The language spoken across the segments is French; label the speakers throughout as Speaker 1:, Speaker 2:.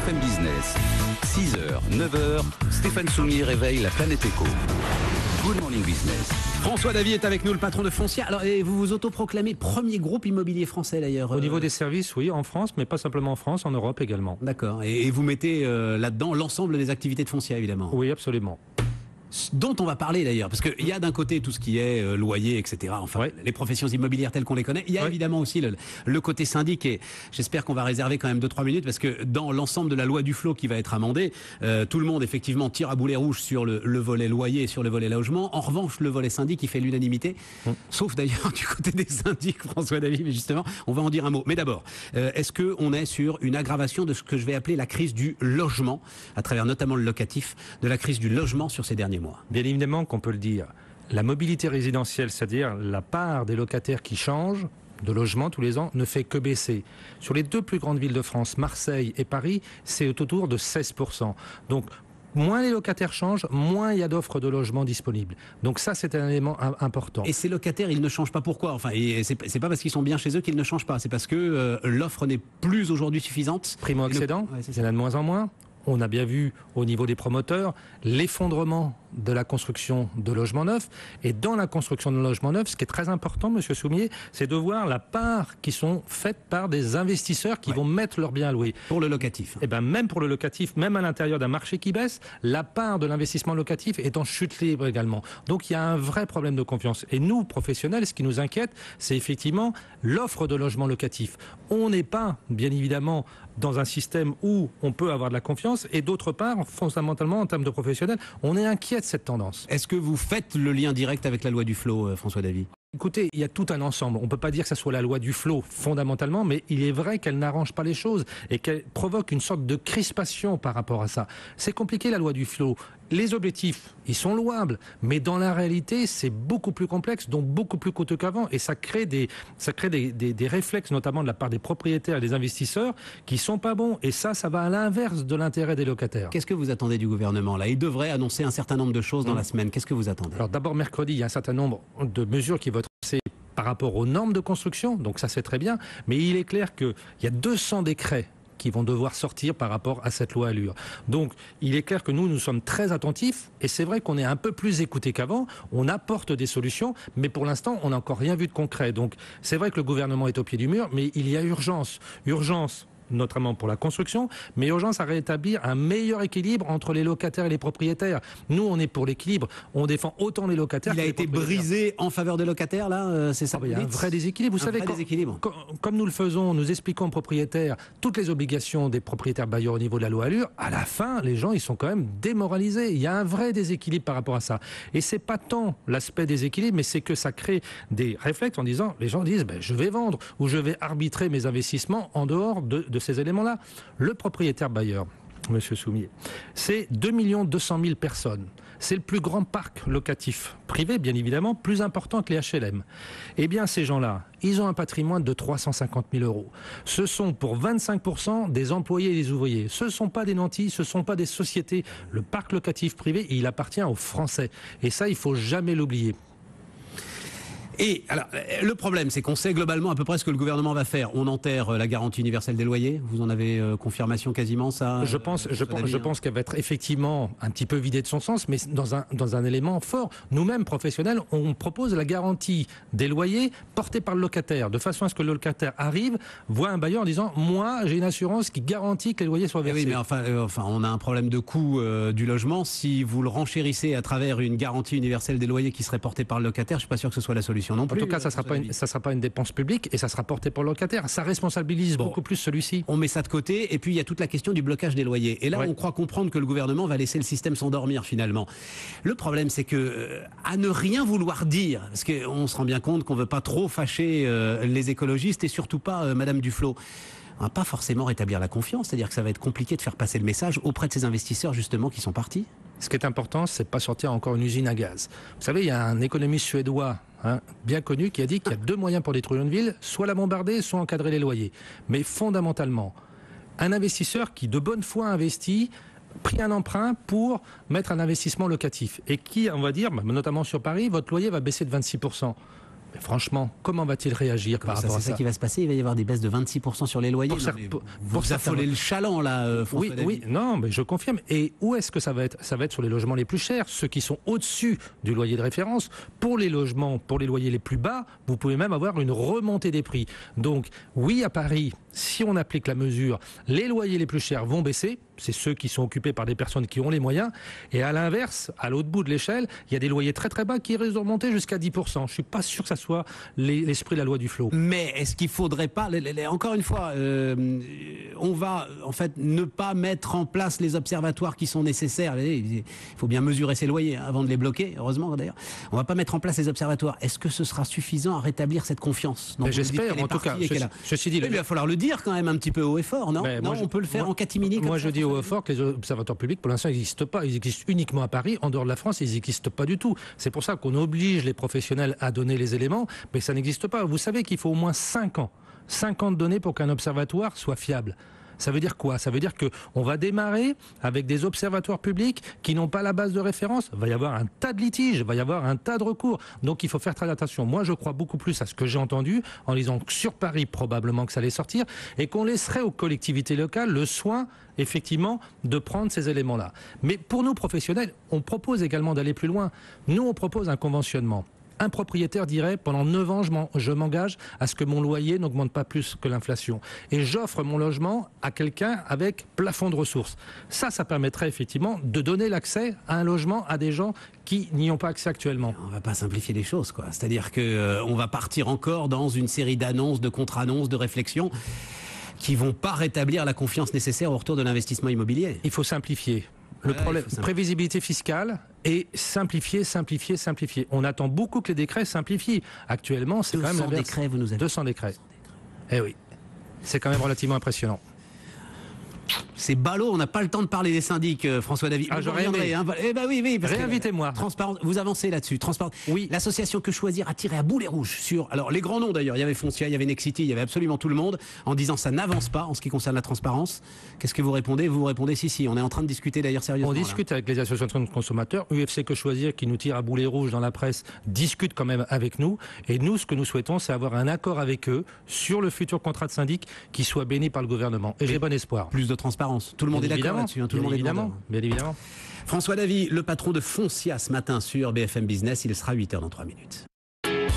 Speaker 1: BFM Business. 6h, 9h, Stéphane Soumier réveille la planète éco. Good Morning Business.
Speaker 2: François Davy est avec nous, le patron de Foncia. Alors, et vous vous autoproclamez premier groupe immobilier français d'ailleurs.
Speaker 3: Au niveau des services, oui, en France, mais pas simplement en France, en Europe également.
Speaker 2: D'accord. Et vous mettez là-dedans l'ensemble des activités de Foncia, évidemment.
Speaker 3: Oui, absolument.
Speaker 2: Dont on va parler d'ailleurs, parce qu'il y a d'un côté tout ce qui est loyer, etc. Enfin,
Speaker 3: ouais.
Speaker 2: Les professions immobilières telles qu'on les connaît. Il y a évidemment aussi le côté syndic, et j'espère qu'on va réserver quand même 2-3 minutes, parce que dans l'ensemble de la loi du flot qui va être amendée, tout le monde effectivement tire à boulet rouge sur le volet loyer et sur le volet logement. En revanche, le volet syndic, il fait l'unanimité, sauf d'ailleurs du côté des syndics, François Davy, mais justement, on va en dire un mot. Mais d'abord, est-ce qu'on est sur une aggravation de ce que je vais appeler la crise du logement, à travers notamment le locatif, de la crise du logement sur ces derniers mois?
Speaker 3: Bien évidemment qu'on peut le dire. La mobilité résidentielle, c'est-à-dire la part des locataires qui changent de logement tous les ans, ne fait que baisser. Sur les deux plus grandes villes de France, Marseille et Paris, c'est autour de 16%. Donc, moins les locataires changent, moins il y a d'offres de logements disponibles. Donc ça, c'est un élément important.
Speaker 2: Et ces locataires, ils ne changent pas pourquoi? Enfin, c'est pas parce qu'ils sont bien chez eux qu'ils ne changent pas. C'est parce que l'offre n'est plus aujourd'hui suffisante.
Speaker 3: Primo-accédant, il y en a de moins en moins. On a bien vu au niveau des promoteurs l'effondrement de la construction de logements neufs. Et dans la construction de logements neufs, ce qui est très important, Monsieur Soumier, c'est de voir la part qui sont faites par des investisseurs qui vont mettre leurs biens à louer.
Speaker 2: Pour le locatif.
Speaker 3: Et ben même pour le locatif, même à l'intérieur d'un marché qui baisse, la part de l'investissement locatif est en chute libre également. Donc il y a un vrai problème de confiance. Et nous, professionnels, ce qui nous inquiète, c'est effectivement l'offre de logements locatifs. On n'est pas, bien évidemment, dans un système où on peut avoir de la confiance, et d'autre part, fondamentalement, en termes de professionnels, on est inquiet de cette tendance.
Speaker 2: Est-ce que vous faites le lien direct avec la loi du flot, François Davy?
Speaker 3: Écoutez, il y a tout un ensemble. On ne peut pas dire que ce soit la loi du flot fondamentalement, mais il est vrai qu'elle n'arrange pas les choses et qu'elle provoque une sorte de crispation par rapport à ça. C'est compliqué, la loi du flot. Les objectifs, ils sont louables, mais dans la réalité, c'est beaucoup plus complexe, donc beaucoup plus coûteux qu'avant, et ça crée des réflexes, notamment de la part des propriétaires et des investisseurs, qui sont pas bons. Et ça va à l'inverse de l'intérêt des locataires.
Speaker 2: Qu'est-ce que vous attendez du gouvernement là? Il devrait annoncer un certain nombre de choses dans la semaine. Qu'est-ce que vous attendez?
Speaker 3: Alors d'abord, mercredi, il y a un certain nombre de mesures qui vont être annoncées par rapport aux normes de construction, donc ça c'est très bien, mais il est clair qu'il y a 200 décrets qui vont devoir sortir par rapport à cette loi Allure. Donc, il est clair que nous sommes très attentifs, et c'est vrai qu'on est un peu plus écoutés qu'avant, on apporte des solutions, mais pour l'instant, on n'a encore rien vu de concret. Donc, c'est vrai que le gouvernement est au pied du mur, mais il y a urgence. Urgence, notamment pour la construction, mais urgence à rétablir un meilleur équilibre entre les locataires et les propriétaires. Nous, on est pour l'équilibre. On défend autant les locataires que les propriétaires. Il a été
Speaker 2: brisé en faveur des locataires, là, c'est ça?
Speaker 3: Il y a un vrai déséquilibre. Vous savez, comme nous le faisons, nous expliquons aux propriétaires toutes les obligations des propriétaires bailleurs au niveau de la loi Allure, à la fin, les gens, ils sont quand même démoralisés. Il y a un vrai déséquilibre par rapport à ça. Et c'est pas tant l'aspect déséquilibre, mais c'est que ça crée des réflexes en disant, les gens disent, je vais vendre, ou je vais arbitrer mes investissements en dehors de ces éléments-là. Le propriétaire bailleur, Monsieur Soumier, c'est 2 200 000 personnes. C'est le plus grand parc locatif privé, bien évidemment, plus important que les HLM. Eh bien, ces gens-là, ils ont un patrimoine de 350 000 euros. Ce sont pour 25% des employés et des ouvriers. Ce ne sont pas des nantis, ce ne sont pas des sociétés. Le parc locatif privé, il appartient aux Français. Et ça, il ne faut jamais l'oublier.
Speaker 2: Et alors, le problème, c'est qu'on sait globalement à peu près ce que le gouvernement va faire. On enterre la garantie universelle des loyers. Vous en avez confirmation quasiment, ça?
Speaker 3: Je pense qu'elle va être effectivement un petit peu vidée de son sens, mais dans un élément fort. Nous-mêmes, professionnels, on propose la garantie des loyers portée par le locataire, de façon à ce que le locataire arrive, voit un bailleur en disant « Moi, j'ai une assurance qui garantit que les loyers soient versés. »
Speaker 2: Oui, mais enfin, on a un problème de coût du logement. Si vous le renchérissez à travers une garantie universelle des loyers qui serait portée par le locataire, je suis pas sûr que ce soit la solution. Non plus,
Speaker 3: en tout cas, ça sera pas une dépense publique, et ça sera porté par le locataire. Ça responsabilise beaucoup plus celui-ci.
Speaker 2: On met ça de côté, et puis il y a toute la question du blocage des loyers. Et là, on croit comprendre que le gouvernement va laisser le système s'endormir finalement. Le problème, c'est que à ne rien vouloir dire, parce qu'on se rend bien compte qu'on veut pas trop fâcher les écologistes, et surtout pas Madame Duflot. On va pas forcément rétablir la confiance, c'est-à-dire que ça va être compliqué de faire passer le message auprès de ces investisseurs justement qui sont partis.
Speaker 3: Ce qui est important, c'est de pas sortir encore une usine à gaz. Vous savez, il y a un économiste suédois bien connu qui a dit qu'il y a deux moyens pour détruire une ville, soit la bombarder, soit encadrer les loyers. Mais fondamentalement, un investisseur qui de bonne foi investit, pris un emprunt pour mettre un investissement locatif, et qui, on va dire, notamment sur Paris, votre loyer va baisser de 26%. Franchement, comment va-t-il réagir par rapport à ça?
Speaker 2: C'est ça qui va se passer, il va y avoir des baisses de 26% sur les loyers. Vous affolez le chaland là, François Davy.
Speaker 3: Oui, non, mais je confirme. Et où est-ce que ça va être? Ça va être sur les logements les plus chers, ceux qui sont au-dessus du loyer de référence. Pour les logements, pour les loyers les plus bas, vous pouvez même avoir une remontée des prix. Donc oui, à Paris, si on applique la mesure, les loyers les plus chers vont baisser. C'est ceux qui sont occupés par des personnes qui ont les moyens. Et à l'inverse, à l'autre bout de l'échelle, il y a des loyers très très bas qui risquent de remonter jusqu'à 10%. Je ne suis pas sûr que ça soit l'esprit de la loi du flot.
Speaker 2: Mais est-ce qu'il ne faudrait pas, encore une fois, on va en fait ne pas mettre en place les observatoires qui sont nécessaires. Il faut bien mesurer ses loyers avant de les bloquer, heureusement d'ailleurs. On ne va pas mettre en place les observatoires. Est-ce que ce sera suffisant à rétablir cette confiance?
Speaker 3: J'espère, en tout cas. Ceci dit,
Speaker 2: il va falloir le dire quand même un petit peu haut et fort, non? On peut le faire en catimini.
Speaker 3: Moi, je dis haut et fort que les observatoires publics, pour l'instant, n'existent pas. Ils existent uniquement à Paris. En dehors de la France, ils n'existent pas du tout. C'est pour ça qu'on oblige les professionnels à donner les éléments, mais ça n'existe pas. Vous savez qu'il faut au moins 5 ans. 5 ans de données pour qu'un observatoire soit fiable. Ça veut dire quoi? Ça veut dire qu'on va démarrer avec des observatoires publics qui n'ont pas la base de référence. Il va y avoir un tas de litiges, il va y avoir un tas de recours. Donc il faut faire très attention. Moi, je crois beaucoup plus à ce que j'ai entendu en disant que sur Paris, probablement que ça allait sortir, et qu'on laisserait aux collectivités locales le soin, effectivement, de prendre ces éléments-là. Mais pour nous, professionnels, on propose également d'aller plus loin. Nous, on propose un conventionnement. Un propriétaire dirait, pendant 9 ans, je m'engage à ce que mon loyer n'augmente pas plus que l'inflation. Et j'offre mon logement à quelqu'un avec plafond de ressources. Ça permettrait effectivement de donner l'accès à un logement à des gens qui n'y ont pas accès actuellement.
Speaker 2: On ne va pas simplifier les choses, quoi. C'est-à-dire qu'on va partir encore dans une série d'annonces, de contre-annonces, de réflexions qui ne vont pas rétablir la confiance nécessaire au retour de l'investissement immobilier.
Speaker 3: Il faut simplifier. Le problème, prévisibilité fiscale et simplifier. On attend beaucoup que les décrets simplifient. Actuellement, c'est quand même
Speaker 2: 200 décrets, vous nous avez
Speaker 3: 200 décrets. Eh oui, c'est quand même relativement impressionnant.
Speaker 2: C'est ballot, on n'a pas le temps de parler des syndics, François Davy.
Speaker 3: J'aurais aimé.
Speaker 2: Eh ben oui,
Speaker 3: réinvitez-moi.
Speaker 2: Transparence, vous avancez là-dessus. Transparence.
Speaker 3: Oui.
Speaker 2: L'association Que Choisir a tiré à boulet rouge sur, alors les grands noms d'ailleurs, il y avait Foncia, il y avait Nexity, il y avait absolument tout le monde, en disant ça n'avance pas en ce qui concerne la transparence. Qu'est-ce que vous répondez? Vous répondez si, on est en train de discuter d'ailleurs sérieusement.
Speaker 3: On discute avec les associations de consommateurs. UFC Que Choisir, qui nous tire à boulet rouge dans la presse, discute quand même avec nous. Et nous, ce que nous souhaitons, c'est avoir un accord avec eux sur le futur contrat de syndic qui soit béni par le gouvernement. Et j'ai bon espoir.
Speaker 2: Plus de transparence. Tout le monde est d'accord là-dessus, tout le monde est d'accord.
Speaker 3: Bien évidemment.
Speaker 2: François Davy, le patron de Foncia ce matin sur BFM Business, il sera 8h dans 3 minutes.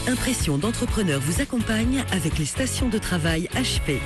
Speaker 4: Impression d'entrepreneur vous accompagne avec les stations de travail HP.